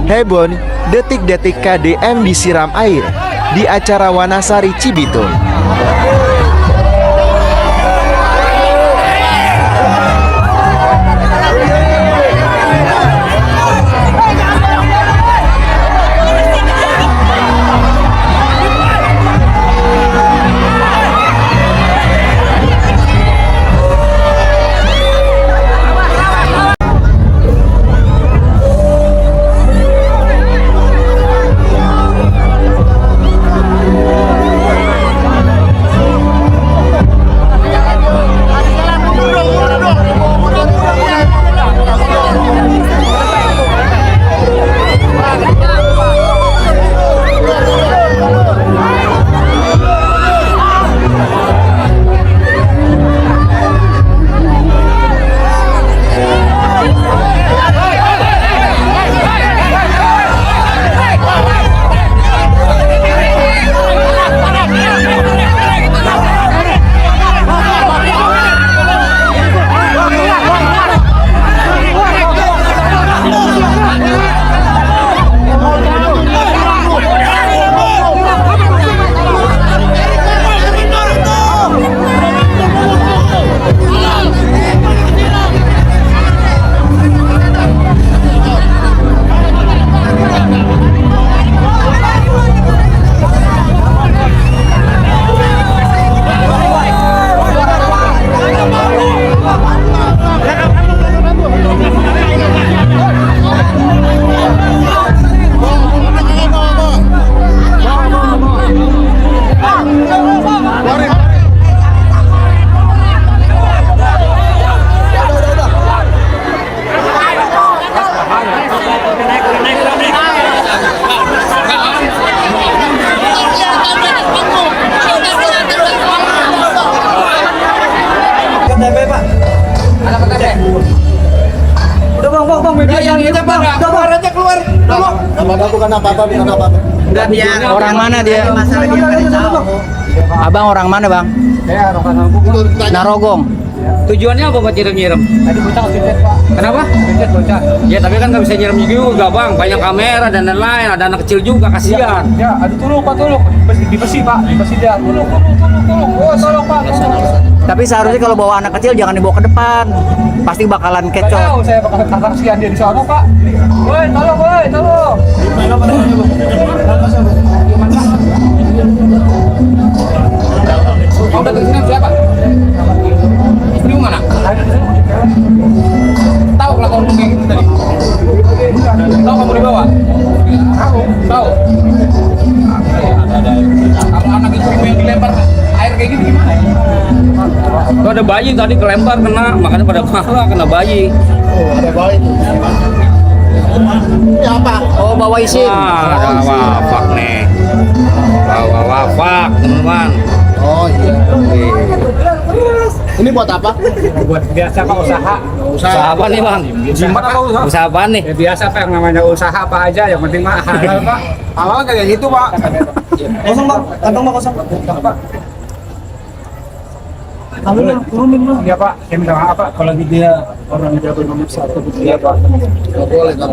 Hebon, detik-detik KDM disiram air di acara Wanasari Cibitung. Bukan apa-apa. Enggak, biar orang mana dia? Masalahnya tahu. Abang orang mana, Bang? Saya Narogong. Tujuannya apa buat nyiram-nyiram? Tadi bocah kesintet, Pak. Kenapa? Kesintet bocah. Ya tapi kan nggak bisa nyiram juga bang, banyak kamera dan lain-lain, ada anak kecil juga, kasihan. Ya, ada tolong Pak, tolong. Di besi Pak, di besi dia. Tolong. Oh, tolong Pak. Tapi seharusnya kalau bawa anak kecil jangan dibawa ke depan. Pasti bakalan Nggak tahu, kecot. saya bakal kasihan dia di sana Pak. Woi, tolong. Kau udah kesini siapa? Istrimu mana? Tahu kelakuan kayak gitu tadi? Tahu kamu dibawa? Tahu. Kalau anak istrimu yang dilempar air kayak gitu gimana? Tuh ada bayi tadi kelempar kena, makanya pada marah kena bayi. Oh, ada baik. Ya apa? Oh, bawa isin. Wah, ada wafak nih. Bawa wafak teman-teman. Oh iya. Ini buat apa? Buat biasa Pak, usaha. Usaha apa nih bang? Jimat apa usaha? Usaha apa nih? Ya biasa Pak, yang namanya usaha apa aja, yang penting mah halal Pak. Awalnya kayak gitu Pak. Kosong Pak, kantong Pak kosong. Pak. Turunin Pak. Iya Pak, saya minta maaf Pak, kalau dia orang jago nomor 1. Iya Pak. Nggak boleh kan?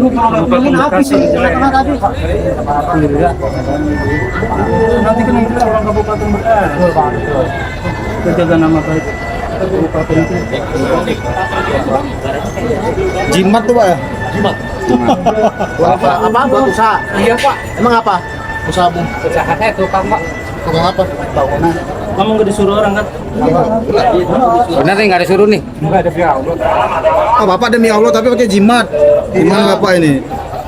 Alhamdulillah. Nanti kan itu orang kabupaten Bekasi. Kita jaga nama baik kabupaten itu. Jimat tuh Pak ya? Jimat. Apa? Buat usaha? Iya Pak. Emang apa? Usahamu? Usaha saya tukang Pak. Tukang apa? Bangunan. Kamu nggak disuruh orang kan? Bener nih nggak disuruh nih? Enggak ada via Allah. Oh, Bapak demi Allah tapi pakai jimat. Gimana Bapak ini?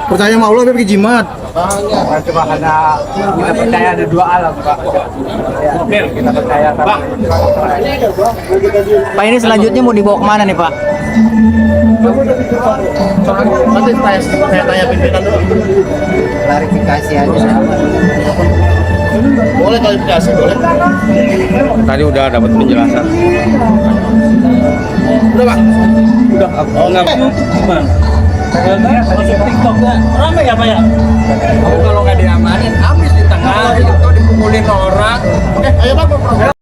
Percaya sama Allah tapi pakai jimat. Nah, cuma ada kita percaya ada dua alam Pak. Oke, kita percaya Pak. Pak, ini selanjutnya mau dibawa kemana nih Pak? Nanti saya tanya pimpinan dulu. Klarifikasi aja. Boleh klarifikasi, boleh. Tadi udah dapat penjelasan. Udah Pak? Udah enggak. Gimana? Masuk TikTok rame ya Pak ya? Kalau nggak diamanin habis di tengah itu dipukulin orang. Oke, ayo Pak.